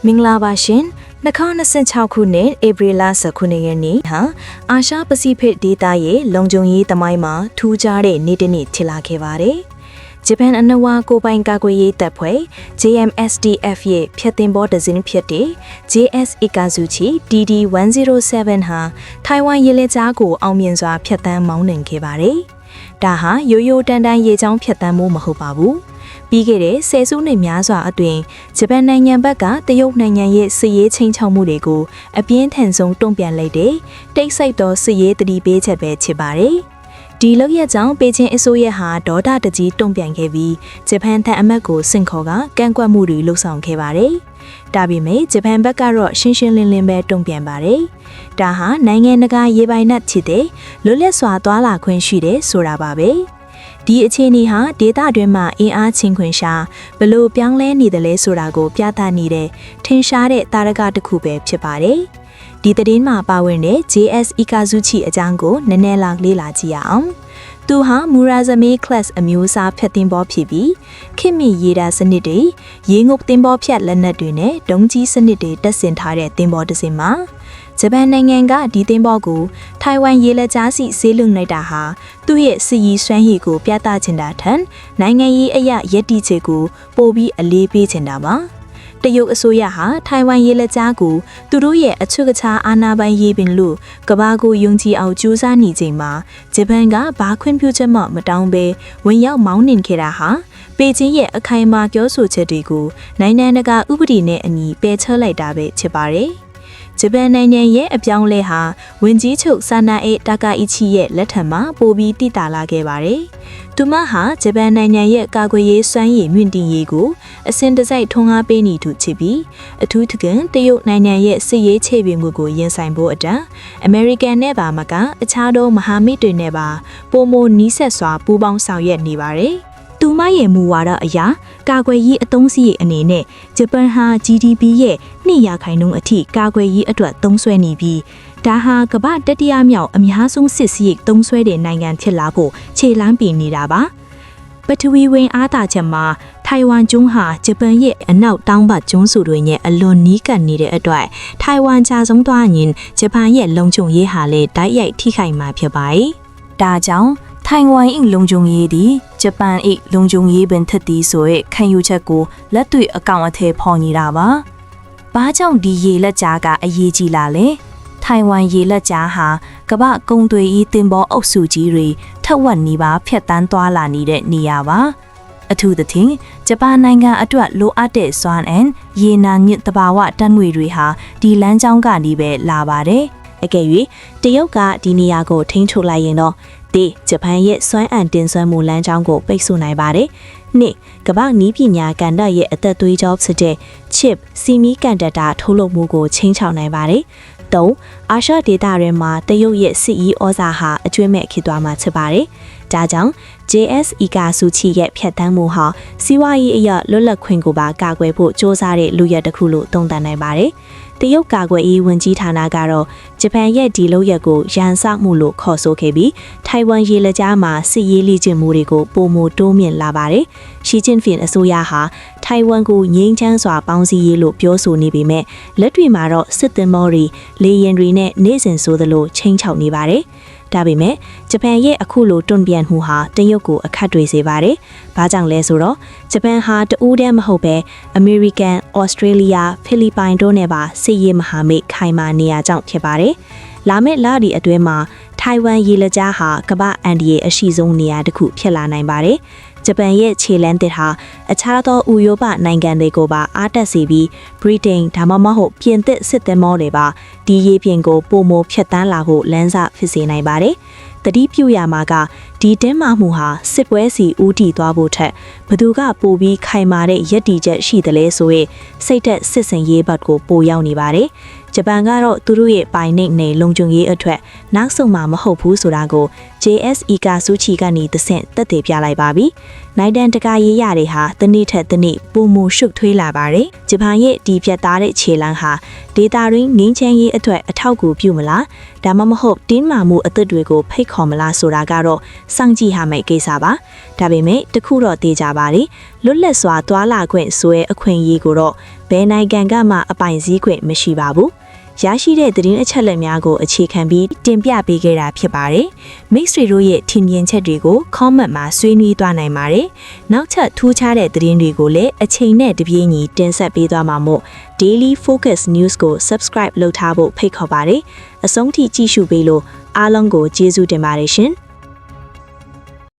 မင်္ဂလာပါရှင်2026ခုနှစ်ဧပြီလ19ရက်နေ့ဟာအာရှပစိဖိတ်ဒေသရဲ့လုံခြုံရေးသမိုင်းမှာထူးခြားတဲ့နေ့တစ်နေ့ဖြစ်လာခဲ့ပါတယ်။ဂျပန်အနဝါကိုပိုင်ကာကွယ်ရေးတပ်ဖွဲ့ JMSDF ရဲ့ဖျက်သိမ်းဘောဒဇင်းဖြစ်တဲ့ JS Ikazuchi DD-107 ဟာထိုင်ဝမ်ရေလက်ကြားကိုအောင်မြင်စွာဖျက်ဆီးမောင်းနှင်ခဲ့ပါတယ်။ဒါဟာရိုးရိုးတန်တန်ရေချောင်းဖျက်ဆီးမှုမဟုတ်ပါဘူး။ပြီးခဲ့တဲ့ဆယ်စုနှစ်များစွာအတွင်းဂျပန်နိုင်ငံဘက်ကတရုတ်နိုင်ငံရဲ့စစ်ရေးချိန်ချောက်မှုတွေကိုအပြင်းထန်ဆုံးတုံ့ပြန်လိုက်တဲ့တိတ်ဆိတ်သောစစ်ရေးတတိပေးချက်ပဲဖြစ်ပါတယ်။ဒီလောက်ရကြောင့်ပေချင်းအစိုးရဟာဒေါသတကြီးတုံ့ပြန်ခဲ့ပြီးဂျပန်ထံအမတ်ကိုစင့်ခေါ်ကကန့်ကွက်မှုတွေလှုံ့ဆော်ခဲ့ပါတယ်။ဒါပေမဲ့ဂျပန်ဘက်ကတော့ရှင်းရှင်းလင်းလင်းပဲတုံ့ပြန်ပါတယ်။ဒါဟာနိုင်ငံတကာရေပိုင်နက်ဖြစ်တဲ့လွတ်လပ်စွာသွားလာခွင့်ရှိတဲ့ဆိုတာပါပဲ။ဒီအခြေအနေဟာဒေသတွင်းမှာအင်အားချင်းခွင်ရှာဘလို့ပြောင်းလဲနေတယ်လဲဆိုတာကိုပြသနေတဲ့ထင်ရှားတဲ့တာရကတစ်ခုပဲဖြစ်ပါတယ်။ဒီသတင်းမှာပါဝင်တဲ့ JS Ikazuchi အကြောင်းကိုနည်းနည်းလောက်လေ့လာကြည့်ရအောင်။သူဟာ Murazami Class အမျိုးအစားဖျက်သင်္ဘောဖြစ်ပြီးခေတ်မီရေဒါစနစ်တွေရေငုပ်သင်္ဘောဖြတ်လက်နက်တွေနဲ့ဒုံးကြီးစနစ်တွေတပ်ဆင်ထားတဲ့သင်္ဘောတစ်စင်းမှာဂျပန်နိုင်ငံကဒီသင်္ဘောကိုထိုင်ဝမ်ရေလက်ကြားစီဆေးလုံလိုက်တာဟာသူ့ရဲ့စစ်ရေးစွမ်းရည်ကိုပြသချင်တာထက်နိုင်ငံရေးအရာရည်တည်ချက်ကိုပိုပြီးအလေးပေးချင်တာပါတရုတ်အစိုးရဟာထိုင်ဝမ်ရေလက်ကြားကိုသူတို့ရဲ့အချွတ်ကချာအာဏာပိုင်ရေးပင်လို့ကဘာကိုယုံကြည်အောင်ကြိုးစားနေချိန်မှာဂျပန်ကဘာခွင့်ပြုချက်မှမတောင်းဘဲဝင်ရောက်မောင်းနှင်ခဲ့တာဟာပေကျင်းရဲ့အခိုင်အမာပြောဆိုချက်တွေကိုနိုင်ငံတကာဥပဒေနဲ့အညီပယ်ချလိုက်တာပဲဖြစ်ပါတယ်ဂျပန်နိုင်ငံရဲ့အပြောင်းလဲဟာဝင်ကြီးချုပ်ဆာနာအေတာကာအီချီရဲ့လက်ထံမှာပိုပြီးတည်တာလာခဲ့ပါတယ်။သူမဟာဂျပန်နိုင်ငံရဲ့ကာကွယ်ရေးစွမ်းရည်မြင့်တင်ရေးကိုအစဉ်တစိုက်ထွန်းကားပေးနေသူချစ်ပြီးအထူးသဖြင့်တရုတ်နိုင်ငံရဲ့စစ်ရေးခြေပြမှုကိုရင်ဆိုင်ဖို့အတွက်အမေရိကန်နဲ့ပါမကအခြားသောမဟာမိတ်တွေနဲ့ပါပိုမိုနီးစပ်စွာပူးပေါင်းဆောင်ရွက်နေပါတယ်။သူမရဲ့မူဝါဒအရာကာကွယ်ရေးအသုံးစရိတ်အနေနဲ့ဂျပန်ဟာ GDP ရဲ့2%အထိကာကွယ်ရေးအတွက်သုံးစွဲနေပြီးဒါဟာကမ္ဘာတတိယမြောက်အများဆုံးစစ်စရိတ်သုံးစွဲတဲ့နိုင်ငံဖြစ်လာဖို့ခြေလှမ်းပေးနေတာပါပထဝီဝင်အားသာချက်မှာထိုင်ဝမ်ကျွန်းဟာဂျပန်ရဲ့အနောက်တောင်ဘက်ကျွန်းစုတွေနဲ့အလွန်နီးကပ်နေတဲ့အတွက်ထိုင်ဝမ်ခြာဆုံးသွားရင်ဂျပန်ရဲ့လုံခြုံရေးဟာလည်းတိုက်ရိုက်ထိခိုက်မှာဖြစ်ပါတယ်ဒါကြောင့်ထိုင်ဝမ်၏လုံခြုံရေးသည်ဂျပန်၏လုံခြုံရေးပင်ဖြစ်သည်ဆိုရဲခံယူချက်ကိုလက်တွေ့အကောင့်အထည်ဖော်နေတာပါ။ဘာကြောင့်ဒီရေလက်ကြားကအရေးကြီးလာလဲ။ထိုင်ဝမ်ရေလက်ကြားဟာကမ္ဘာကုန်းသွေး၏တင်ပေါ်အုပ်စုကြီးတွေထက်ဝက်နီးပါးဖြတ်တန်းသွားလာနေတဲ့နေရာပါ။အထူးသဖြင့်ဂျပန်နိုင်ငံအတွက်လိုအပ်တဲ့စွမ်းအင်ရေနံမြင့်တဘာဝတန်ငွေတွေဟာဒီလမ်းကြောင်းကနေပဲလာပါတယ်။အကယ်၍တရုတ်ကဒီနေရာကိုထိန်းချုပ်လိုက်ရင်တော့ဂျပန်ရဲ့စွမ်းအင်တင်ဆွဲမှုလမ်းကြောင်းကိုပိတ်ဆို့နိုင်ပါတယ်။နှစ်ကမ္ဘာနည်းပညာကန်တာရဲ့အသက်သွေးကြောဖြစ်တဲ့ chip စီမီကန်ဒက်တာထုတ်လုပ်မှုကိုချိန်ချောက်နိုင်ပါတယ်။၃အာရှဒေသတွေမှာတရုတ်ရဲ့စစ်ရေးဩဇာဟာအကျွမ်းမဲ့ဖြစ်သွားမှာဖြစ်ပါတယ်။ဒါကြောင့် JS Ikazuchi ရဲ့ဖြတ်သန်းမှုဟာစီးပွားရေးအရလွတ်လပ်ခွင့်ကိုပါကာကွယ်ဖို့စ조사တဲ့လူရတစ်ခုလို့သုံးသပ်နိုင်ပါတယ်။တရုတ်ကာကွယ်ရေးဝန်ကြီးဌာနကတော့ဂျပန်ရဲ့ဒီလုပ်ရက်ကိုရန်စမှုလို့ခေါ်ဆိုခဲ့ပြီးထိုင်ဝမ်ရေလက်ကြားမှာစစ်ရေးလေ့ကျင့်မှုတွေကိုပုံမတိုးမြင့်လာပါတယ်။ရှီကျင်းဖင်အစိုးရဟာထိုင်ဝမ်ကိုငြိမ်းချမ်းစွာပေါင်းစည်းရေးလို့ပြောဆိုနေပေမဲ့လက်တွေ့မှာတော့စစ်သင်္ဘောတွေလေယာဉ်တွေနဲ့နေ့စဉ်ဆိုသလိုချိန်ချောက်နေပါတယ်။ဒါပေမဲ့ဂျပန်ရဲ့အခုလိုတွန့်ပြန်မှုဟာတရုတ်ကိုအခက်တွေစေပါတယ်။ဘာကြောင့်လဲဆိုတော့ဂျပန်ဟာတဦးတည်းမဟုတ်ပဲအမေရိကန်၊ဩစတြေးလျ၊ဖိလစ်ပိုင်တို့နဲ့ပါစစ်ရေးမဟာမိတ်ခိုင်မာနေရကြောင်းဖြစ်ပါတယ်။လာမယ့်လဒီအတွင်းမှာထိုင်ဝမ်ရေလက်ကြားဟာကမ္ဘာအန်ဒီရဲ့အရှိဆုံးနေရာတစ်ခုဖြစ်လာနိုင်ပါတယ်။ဂျပန်ရဲ့ခြေလမ်းသစ်ဟာအခြားသောဥရောပနိုင်ငံတွေကိုပါအားတက်စေပြီးဗြိတိန်ဒါမှမဟုတ်ပြင်သစ်စစ်သင်္ဘောတွေပါဒီရေပြင်ကိုပုံမဖြတ်တန်းလာဖို့လမ်းစဖြစ်စေနိုင်ပါတယ်။တတိပြုရမှာကဒီတင်းမာမှုဟာစစ်ပွဲစီဦးတည်သွားဖို့ထက်ဘသူကပိုပြီးခိုင်မာတဲ့ရည်တည်ချက်ရှိတယ်လဲဆိုရင်စိတ်သက်စစ်စင်ရေးဘက်ကိုပိုရောက်နေပါတယ်။ဂျပန်ကတော့သူတို့ရဲ့ပိုင်နိတ်နယ်လုံခြုံရေးအတွက်နောက်ဆုံးမှမဟုတ်ဘူးဆိုတာကို JS Ikazuchi ကနေသဆင့်သက်သေပြလိုက်ပါပြီ။နိုင်တန်တကာရေးရတွေဟာတနေ့ထက်တနေ့ပုံမရှုပ်ထွေးလာပါတယ်။ဂျပန်ရဲ့ဒီပြတ်သားတဲ့ခြေလမ်းဟာဒေတာရင်းငင်းချမ်းရေးအတွက်အထောက်အကူပြုမလား ဒါမှမဟုတ်တင်းမာမှုအသစ်တွေကိုဖိတ်ခေါ်မလားဆိုတာကတော့စောင့်ကြည့်ရမယ့်ကိစ္စပါဒါပေမဲ့တခုတော့သိကြပါလေလွတ်လပ်စွာသွားလာခွင့်ဆိုရဲအခွင့်အရေးကိုတော့ဘယ်နိုင်ငံကမှအပိုင်စည်းခွင့်မရှိပါဘူးရရှိတဲ့သတင်းအချက်အလက်များကိုအခြေခံပြီးတင်ပြပေးခဲ့တာဖြစ်ပါတယ်။မိတ်ဆွေတို့ရဲ့ထင်မြင်ချက်တွေကို comment မှာဆွေးနွေးသွားနိုင်ပါတယ်။နောက်ထပ်ထူးခြားတဲ့သတင်းတွေကိုလည်းအချိန်နဲ့တပြေးညီတင်ဆက်ပေးသွားမှာမို့ Daily Focus News ကို subscribe လုပ်ထားဖို့ဖိတ်ခေါ်ပါတယ်။အဆုံးထိကြည့်ရှုပေးလို့အားလုံးကိုကျေးဇူးတင်ပါတယ်ရှင်။